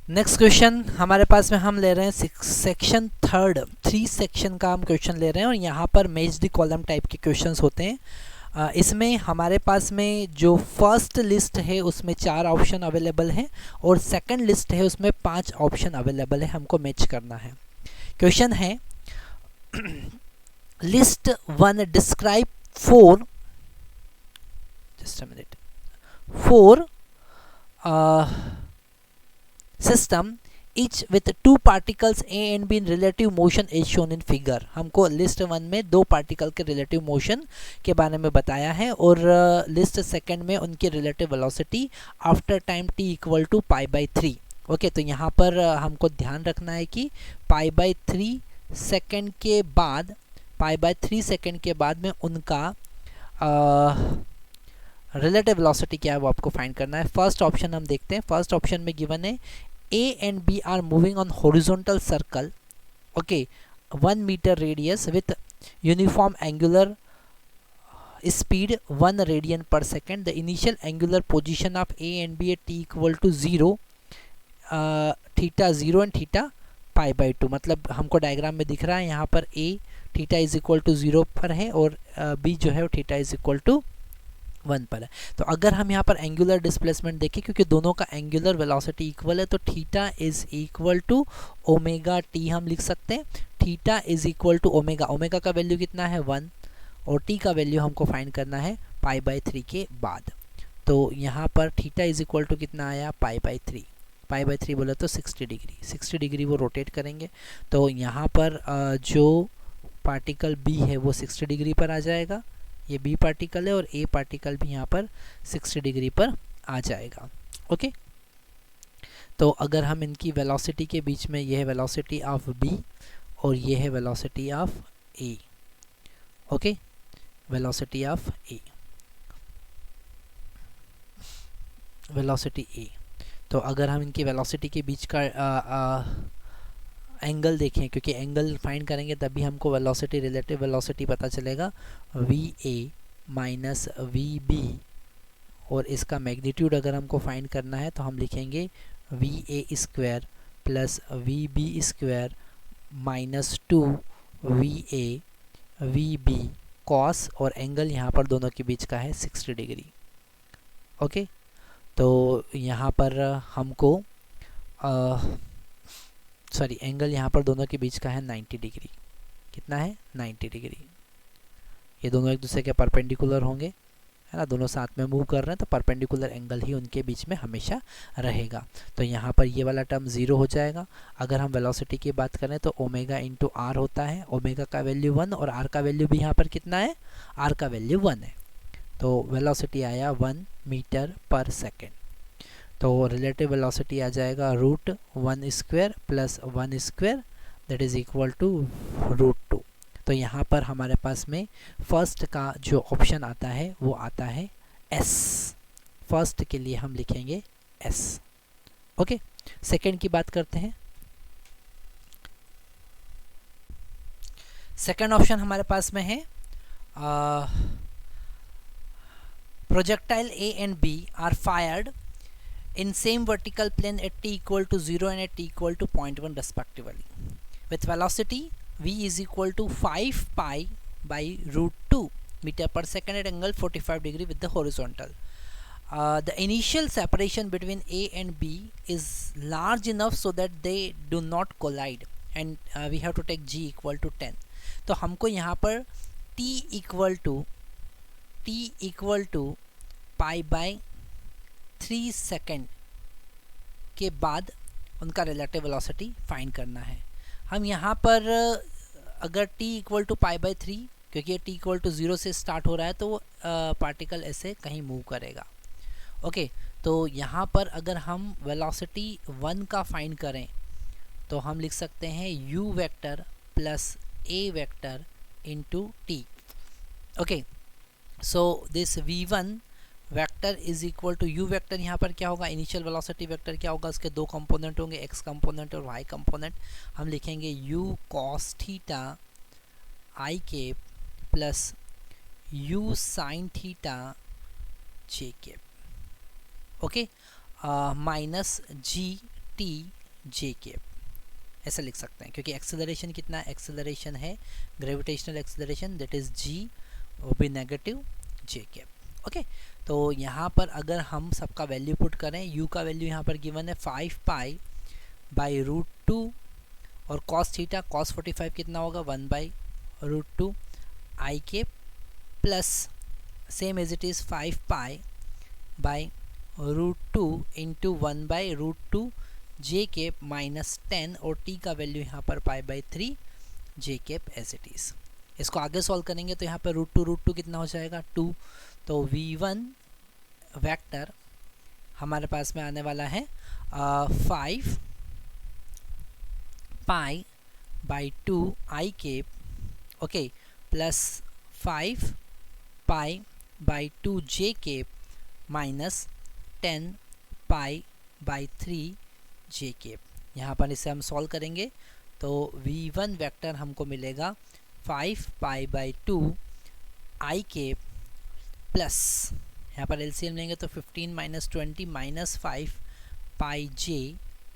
Next question हमारे पास में हम ले रहे हैं सेक्शन थर्ड, 3 सेक्शन का हम क्वेश्चन ले रहे हैं और यहाँ पर मैच द कॉलम टाइप के क्वेश्चंस होते हैं। इसमें हमारे पास में जो फर्स्ट लिस्ट है उसमें 4 ऑप्शन अवेलेबल हैं और सेकंड लिस्ट है उसमें 5 ऑप्शन अवेलेबल है, हमको मैच करना है। क्वेश्चन है list 1 describe 4 just a minute 4 system each with 2 particles A and B in relative motion as shown in figure। हमको लिस्ट 1 में 2 पार्टिकल के रिलेटिव मोशन के बारे में बताया है और लिस्ट सेकंड में उनकी relative velocity after time t equal to pi by 3। Okay, तो यहाँ पर हमको ध्यान रखना है कि पाई बाई 3 सेकेंड के बाद में उनका रिलेटिव वेलोसिटी क्या है वो आपको फाइंड करना है। फर्स्ट ऑप्शन हम देखते हैं। फर्स्ट ऑप्शन में गिवन है A and B are moving on horizontal circle, okay, 1 meter radius with uniform angular speed 1 radian per second. The initial angular position of A and B at t equal to 0, theta 0 and theta pi by 2। मतलब हमको diagram में दिख रहा है यहाँ पर A theta is equal to 0 पर है और B जो है वो थीटा इज इक्वल टू 1 पर है। तो अगर हम यहाँ पर एंगुलर डिस्प्लेसमेंट देखें, क्योंकि दोनों का एंगुलर वेलोसिटी इक्वल है, तो theta is equal to omega t हम लिख सकते हैं। Theta is equal to omega, omega का वैल्यू कितना है 1 और टी का वैल्यू हमको फाइंड करना है पाई बाई 3 के बाद। तो यहाँ पर थीटा इज इक्वल टू कितना आया पाई बाई 3। पाई बाई 3 बोले तो 60 डिग्री वो रोटेट करेंगे। तो यहाँ पर जो पार्टिकल बी है वो 60 डिग्री पर आ जाएगा, ये बी पार्टिकल है, और ए पार्टिकल भी यहाँ पर 60 डिग्री पर आ जाएगा। ओके, तो अगर हम इनकी वेलोसिटी के बीच में, ये है वेलोसिटी ऑफ बी और ये है velocity of A. Okay, velocity of A, velocity A. तो अगर हम इनकी वेलोसिटी के बीच का एंगल देखें, क्योंकि एंगल फाइंड करेंगे तभी हमको वेलोसिटी, रिलेटिव वेलोसिटी पता चलेगा, v A minus v B, और इसका मैग्नीट्यूड अगर हमको फाइंड करना है तो हम लिखेंगे v A square plus v B square minus 2 v A v B cos, और एंगल यहाँ पर दोनों के बीच का है 60 डिग्री। ओके, तो यहाँ पर हमको सॉरी, एंगल यहाँ पर दोनों के बीच का है 90 डिग्री। कितना है 90 डिग्री। ये दोनों एक दूसरे के परपेंडिकुलर होंगे, है ना, दोनों साथ में मूव कर रहे हैं, तो परपेंडिकुलर एंगल ही उनके बीच में हमेशा रहेगा। तो यहाँ पर ये वाला टर्म 0 हो जाएगा। अगर हम वेलोसिटी की बात करें तो ओमेगा इंटू आर होता है, ओमेगा का वैल्यू 1 और आर का वैल्यू भी यहाँ पर कितना है, आर का वैल्यू 1 है। तो वेलोसिटी आया 1 मीटर पर सेकेंड। तो रिलेटिव वेलोसिटी आ जाएगा root 1 square plus 1 square that is equal to root 2। तो यहाँ पर हमारे पास में फर्स्ट का जो ऑप्शन आता है वो आता है एस। फर्स्ट के लिए हम लिखेंगे एस। ओके, सेकंड की बात करते हैं। सेकंड ऑप्शन हमारे पास में है projectile A and B are fired in same vertical plane at t equal to 0 and at t equal to 0.1 respectively with velocity v is equal to 5 pi by root 2 meter per second at angle 45 degree with the horizontal. The initial separation between A and B is large enough so that they do not collide and we have to take g equal to 10. तो हमको यहाँ पर t equal to pi by 3 second के बाद उनका relative velocity find करना है। हम यहाँ पर अगर t equal to pi by 3, क्योंकि ये t इक्वल टू 0 से स्टार्ट हो रहा है, तो पार्टिकल ऐसे कहीं मूव करेगा। ओके, तो यहाँ पर अगर हम वेलोसिटी 1 का फाइंड करें तो हम लिख सकते हैं u vector plus a vector into t। Okay, so this v1 vector is equal to u vector, यहाँ पर क्या होगा, इनिशियल वेलोसिटी वेक्टर क्या होगा, उसके 2 कंपोनेंट होंगे, एक्स कंपोनेंट और वाई कंपोनेंट। हम लिखेंगे u cos theta i cap plus u sine theta j cap. Okay, minus g t j cap, ऐसा लिख सकते हैं, क्योंकि एक्सेलरेशन कितना एक्सेलरेशन है, gravitational acceleration, that is g, वो भी नेगेटिव जे केप। ओके, तो यहाँ पर अगर हम सबका वैल्यू पुट करें, u का वैल्यू यहाँ पर गिवन है 5 पाई बाई रूट 2 और cos थीटा cos 45 कितना होगा 1 by root 2 i cap plus same as it is 5 pi by root 2 into 1 by root 2 j cap minus 10 और t का वैल्यू यहाँ पर pi by 3 j cap as it is. इसको आगे solve करेंगे तो यहाँ पर रूट टू कितना हो जाएगा 2, तो v1 वेक्टर हमारे पास में आने वाला है 5 pi by 2 i cap, okay, plus 5 pi by 2 j cap minus 10 pi by 3 j cap. यहाँ पर इसे हम सॉल्व करेंगे तो v1 वेक्टर हमको मिलेगा 5 pi by 2 i cap plus, यहाँ पर एलसीएम लेंगे तो 15 minus 20 minus 5 pi j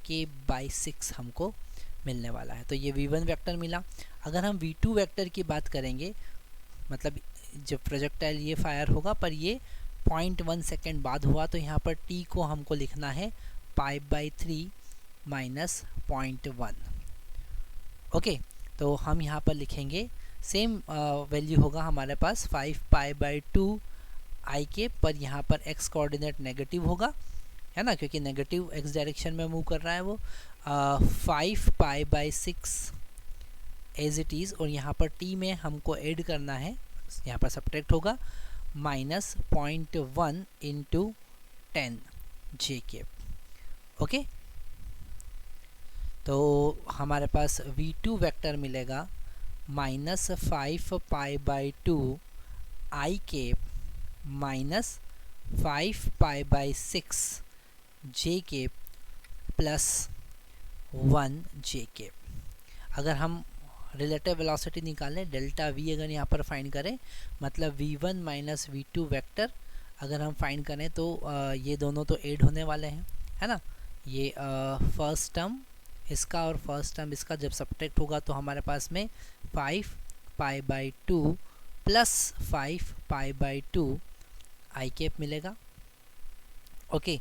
cap by 6 हमको मिलने वाला है। तो ये v1 वेक्टर मिला। अगर हम v2 वेक्टर की बात करेंगे, मतलब जब प्रोजेक्टाइल ये फायर होगा पर ये 0.1 सेकेंड बाद हुआ, तो यहाँ पर t को हमको लिखना है पाई बाई 3 माइनस 0.1। ओके, तो हम यहाँ पर लिखेंगे सेम वैल्यू होगा हमारे पास 5 पाई बाई 2 आई के, पर यहाँ पर x कोऑर्डिनेट नेगेटिव होगा, है ना, क्योंकि नेगेटिव x डायरेक्शन में मूव कर रहा है वो। 5 pi by 6 as it is, और यहाँ पर t में हमको ऐड करना है, यहाँ पर सब्ट्रैक्ट होगा minus 0.1 into 10 j cap. Okay, तो हमारे पास v2 वेक्टर मिलेगा minus 5 pi by 2 i cap minus 5 pi by 6 j cap plus 1 j cap. अगर हम रिलेटिव वेलोसिटी निकालें, डेल्टा v अगर यहाँ पर फाइंड करें, मतलब v1 माइनस v2 वेक्टर अगर हम फाइंड करें तो ये दोनों तो ऐड होने वाले हैं, है ना। ये फर्स्ट टर्म इसका और फर्स्ट टर्म इसका जब सब्ट्रैक्ट होगा तो हमारे पास में 5 pi by 2 plus 5 pi by 2 i cap मिलेगा। Okay,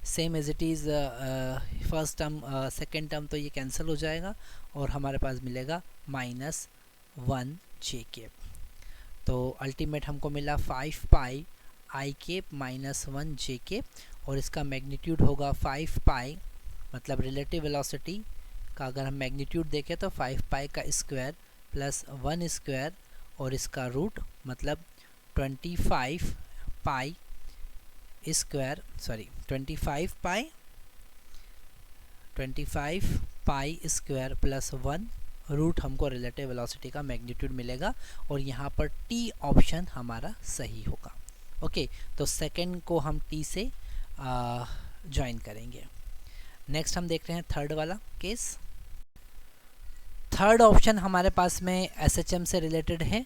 same as it is first term second term तो ये कैंसिल हो जाएगा और हमारे पास मिलेगा माइनस 1 जे केप। तो अल्टीमेट हमको मिला 5 pi i cap minus 1 j cap, और इसका मैग्नीट्यूड होगा 5 पाई, मतलब रिलेटिव वेलोसिटी का अगर हम मैग्नीट्यूड देखें तो 5 पाई का स्क्वायर प्लस 1 स्क्वायर और इसका रूट, मतलब 25 pi square, sorry 25 pi square plus 1 root हमको रिलेटिव वेलोसिटी का मैग्नीट्यूड मिलेगा, और यहाँ पर टी ऑप्शन हमारा सही होगा। ओके, तो सेकंड को हम टी से ज्वाइन करेंगे। नेक्स्ट हम देख रहे हैं थर्ड वाला केस। थर्ड ऑप्शन हमारे पास में एसएचएम से रिलेटेड है।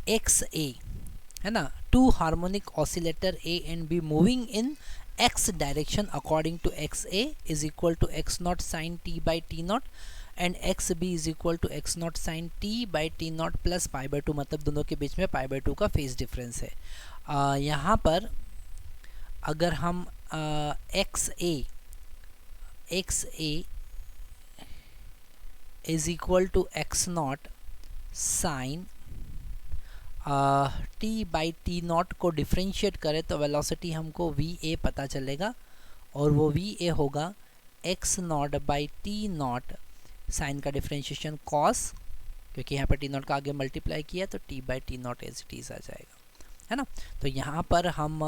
एक्स ए, है ना, two harmonic oscillator A and B moving in x direction according to x A is equal to x naught sine t by t naught and x B is equal to x naught sine t by t naught plus pi by 2, मतलब दोनों के बीच में पाई by 2 का phase difference है। यहाँ पर अगर हम x A is equal to x naught sine t by t naught को डिफ्रेंशिएट करें तो वेलोसिटी हमको वी ए पता चलेगा, और वो वी ए होगा x naught by t naught sine का डिफ्रेंशिएशन कॉस, क्योंकि यहाँ पर टी नॉट का आगे मल्टीप्लाई किया तो t by t naught as it is आ जाएगा, है ना। तो यहाँ पर हम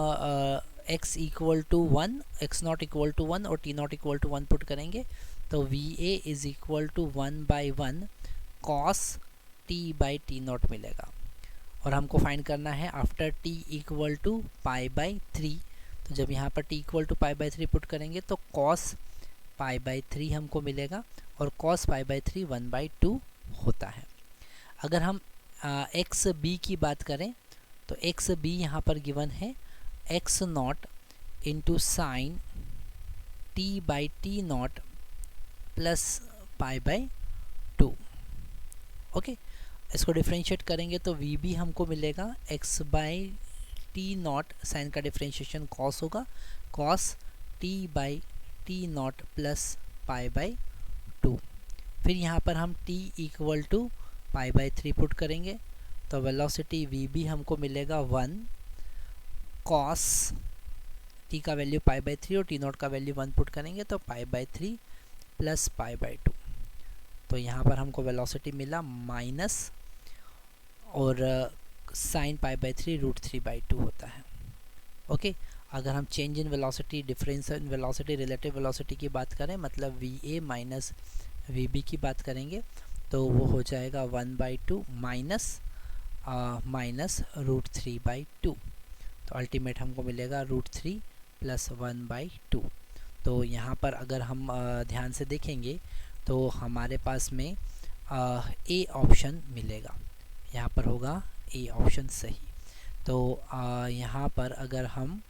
x equal to 1, x naught equal to 1 और t naught equal to 1 put करेंगे तो v a is equal to 1 by 1 cos t by t naught मिलेगा, और हमको फाइंड करना है after t equal to pi by 3। तो जब यहाँ पर t equal to pi by 3 put करेंगे तो cos पाई बाई 3 हमको मिलेगा, और cos पाई बाई 3 1/2 होता है। अगर हम एक्स बी की बात करें तो एक्स बी यहाँ पर गिवन है x naught into sine t by t naught plus pi by 2। Okay, इसको डिफ्रेंशिएट करेंगे तो वी बी हमको मिलेगा x by t naught, sine का डिफ्रेंशिएशन कॉस होगा, cos t by t naught plus pi by 2। फिर यहाँ पर हम t equal to pi by 3 put करेंगे तो वेलोसिटी वी बी हमको मिलेगा 1 कॉस t का वैल्यू पाई बाई 3 और टी नॉट का वैल्यू 1 पुट करेंगे तो पाई बाई 3 प्लस पाई बाई 2। तो यहाँ पर हमको वेलोसिटी मिला माइनस और साइन पाई बाई 3 √3/2 होता है। ओके, अगर हम change in velocity, difference in velocity, relative velocity की बात करें, मतलब v A minus v B की बात करेंगे तो वो हो जाएगा 1/2 माइनस √3/2। तो अल्टीमेट हमको मिलेगा √3 प्लस 1/2। तो यहाँ पर अगर हम ध्यान से देखेंगे तो हमारे पास में ए ऑप्शन मिलेगा, यहाँ पर होगा ए ऑप्शन सही। तो यहाँ पर अगर हम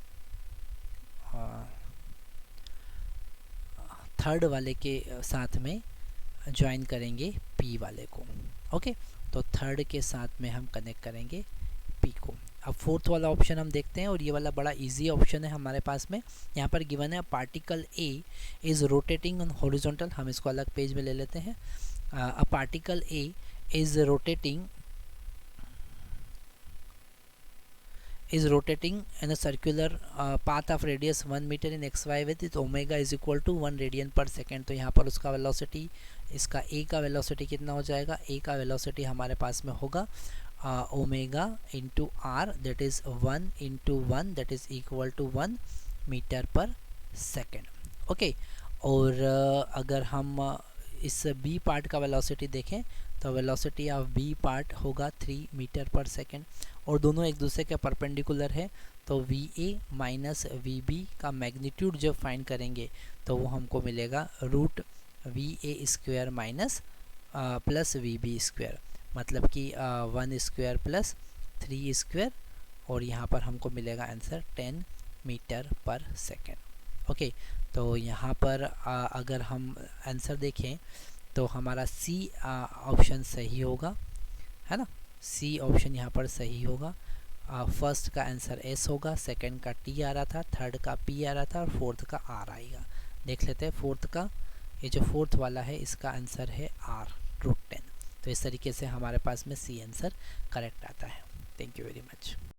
थर्ड वाले के साथ में ज्वाइन करेंगे पी वाले को। ओके, तो थर्ड के साथ में हम कनेक्ट करेंगे पी को। अब फोर्थ वाला ऑप्शन हम देखते हैं और ये वाला बड़ा इजी ऑप्शन है हमारे पास में। यहाँ पर गिवन है particle A is rotating on horizontal, हम इसको अलग पेज में ले लेते हैं। A particle A is rotating in a circular path of radius 1 meter in xy with its omega is equal to 1 radian पर सेकेंड। तो यहाँ पर उसका वेलोसिटी, इसका a का वेलोसिटी कितना हो जाएगा, a का वेलोसिटी हमारे पास में होगा omega into R, that is 1 into 1 that is equal to 1 metre पर सेकेंड। ओके, और अगर हम इस b पार्ट का वेलोसिटी देखें तो वेलोसिटी ऑफ b पार्ट होगा 3 मीटर पर सेकेंड और दोनों एक दूसरे के परपेंडिकुलर है। तो v A minus v B का मैग्नीट्यूड जब फाइंड करेंगे तो वो हमको मिलेगा root v A square minus plus v B square, मतलब कि 1 स्क्वायर प्लस 3 स्क्वायर, और यहाँ पर हमको मिलेगा आंसर 10 मीटर पर सेकेंड। ओके, तो यहाँ पर अगर हम आंसर देखें तो हमारा सी ऑप्शन सही होगा, है ना, सी ऑप्शन यहाँ पर सही होगा। फर्स्ट का आंसर एस होगा, सेकंड का टी आ रहा था, थर्ड का पी आ रहा था और फोर्थ का आर आएगा। देख लेते हैं फोर्थ का, ये जो फोर्थ वाला है इसका आंसर है आर √10। तो इस तरीके से हमारे पास में सी आंसर करेक्ट आता है। Thank you very much.